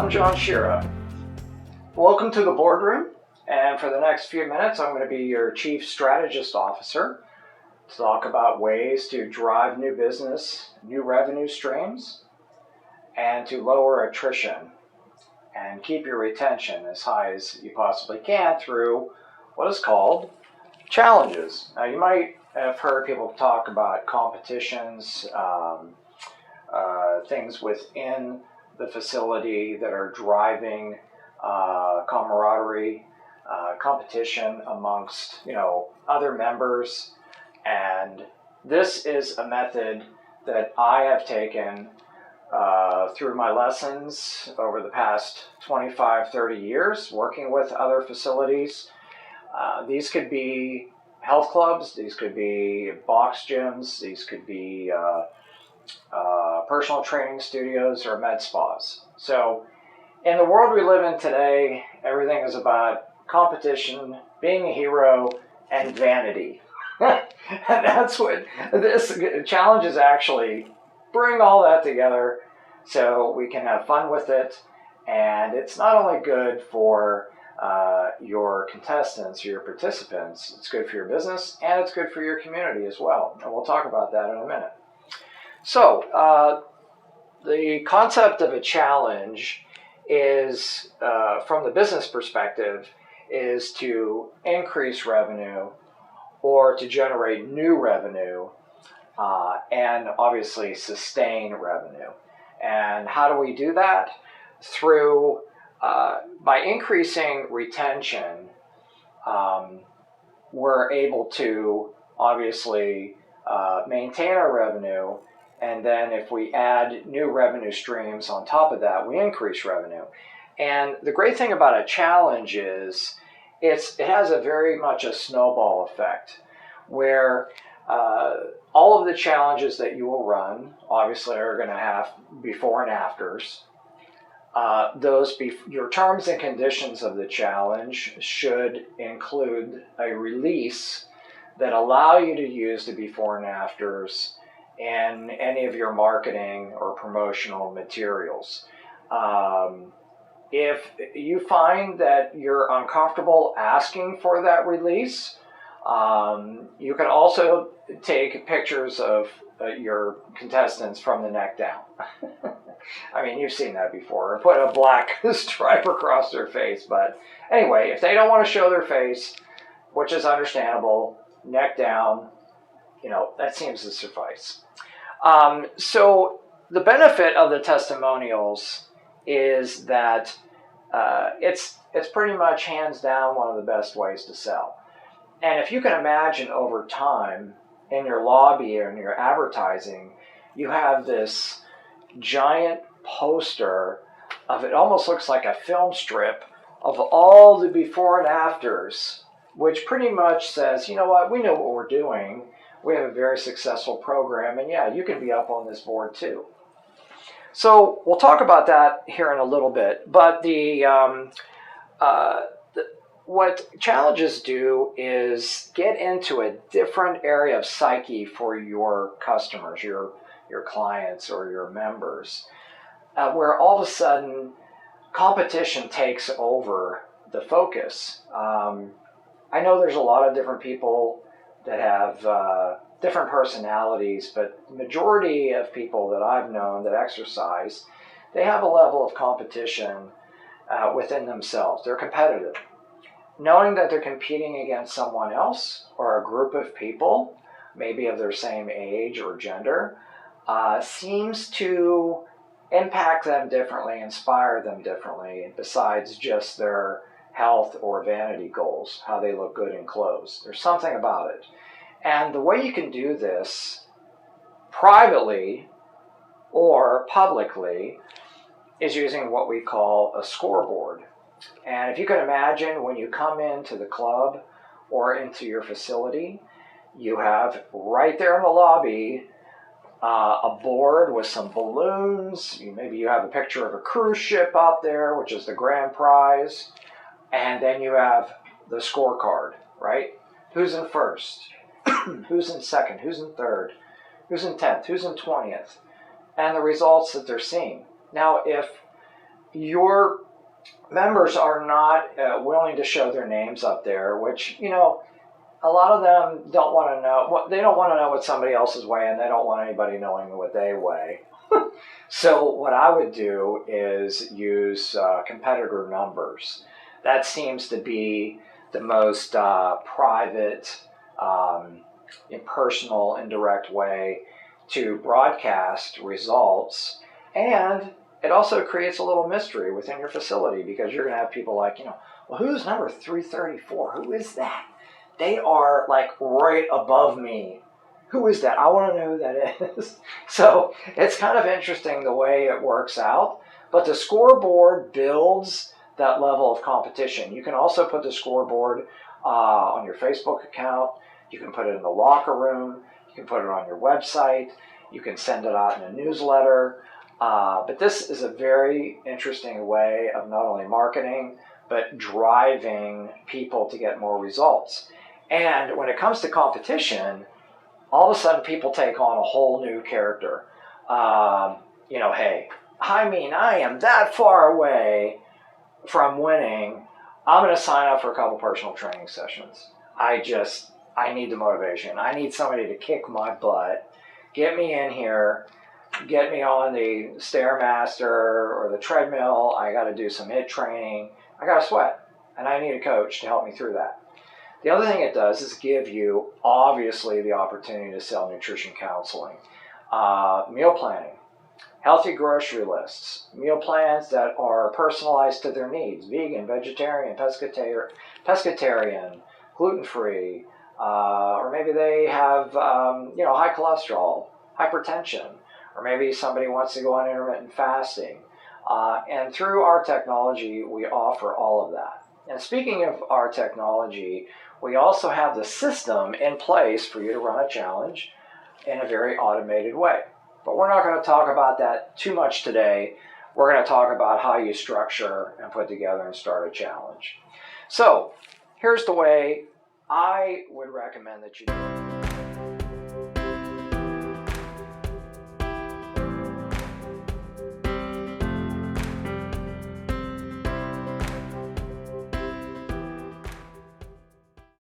I'm John Shira. Welcome to the boardroom, and for the next few minutes I'm going to be your Chief Strategist Officer to talk about ways to drive new business, new revenue streams, and to lower attrition and keep your retention as high as you possibly can through what is called challenges. Now, you might have heard people talk about competitions, things within the facility that are driving camaraderie, competition amongst other members, and this is a method that I have taken through my lessons over the past 25-30 years working with other facilities. These could be health clubs, these could be box gyms, these could be personal training studios or med spas. So in the world we live in today, everything is about competition, being a hero, and vanity. And that's what this challenge is actually. Bring all that together so we can have fun with it. And it's not only good for your contestants, your participants, it's good for your business, and it's good for your community as well. And we'll talk about that in a minute. So the concept of a challenge is, from the business perspective, is to increase revenue or to generate new revenue and obviously sustain revenue. And how do we do that? Through, by increasing retention, we're able to obviously maintain our revenue, and then if we add new revenue streams on top of that, we increase revenue. And the great thing about a challenge is it has a very much a snowball effect, where all of the challenges that you will run obviously are going to have before and afters. Your terms and conditions of the challenge should include a release that allow you to use the before and afters in any of your marketing or promotional materials. If you find that you're uncomfortable asking for that release, you can also take pictures of your contestants from the neck down. I mean, you've seen that before. Put a black stripe across their face. But anyway, if they don't want to show their face, which is understandable, neck down, that seems to suffice. So the benefit of the testimonials is that it's pretty much hands down one of the best ways to sell. And if you can imagine over time in your lobby or in your advertising, you have this giant poster of, it almost looks like a film strip of all the before and afters, which pretty much says, you know what, we know what we're doing. We have a very successful program, and yeah, you can be up on this board too. So we'll talk about that here in a little bit, but what challenges do is get into a different area of psyche for your customers, your clients or your members, where all of a sudden competition takes over the focus. I know there's a lot of different people that have different personalities, but the majority of people that I've known that exercise, they have a level of competition within themselves. They're competitive. Knowing that they're competing against someone else or a group of people, maybe of their same age or gender, seems to impact them differently, inspire them differently, besides just their health or vanity goals, how they look good in clothes. There's something about it. And the way you can do this privately or publicly is using what we call a scoreboard. And if you can imagine, when you come into the club or into your facility, you have right there in the lobby a board with some balloons. Maybe you have a picture of a cruise ship out there, which is the grand prize. And then you have the scorecard, right? Who's in first? Who's in second? Who's in third? Who's in 10th? Who's in 20th? And the results that they're seeing. Now, if your members are not willing to show their names up there, which, a lot of them don't want to know. They don't want to know what somebody else is weighing. They don't want anybody knowing what they weigh. So what I would do is use competitor numbers. That seems to be the most private, impersonal, indirect way to broadcast results. And it also creates a little mystery within your facility, because you're going to have people like, well, who's number 334? Who is that? They are like right above me. Who is that? I want to know who that is. So it's kind of interesting the way it works out. But the scoreboard builds that level of competition. You can also put the scoreboard on your Facebook account. You can put it in the locker room. You can put it on your website. You can send it out in a newsletter. But this is a very interesting way of not only marketing, but driving people to get more results. And when it comes to competition, all of a sudden people take on a whole new character. Hey, I am that far away from winning. I'm going to sign up for a couple personal training sessions. I need the motivation. I need somebody to kick my butt, get me in here, get me on the Stairmaster or the treadmill. I got to do some HIIT training. I got to sweat, and I need a coach to help me through that. The other thing it does is give you, obviously, the opportunity to sell nutrition counseling, meal planning, healthy grocery lists, meal plans that are personalized to their needs: vegan, vegetarian, pescatarian, gluten-free, or maybe they have high cholesterol, hypertension, or maybe somebody wants to go on intermittent fasting. And through our technology, we offer all of that. And speaking of our technology, we also have the system in place for you to run a challenge in a very automated way. But we're not going to talk about that too much today. We're going to talk about how you structure and put together and start a challenge. So here's the way I would recommend that you do it.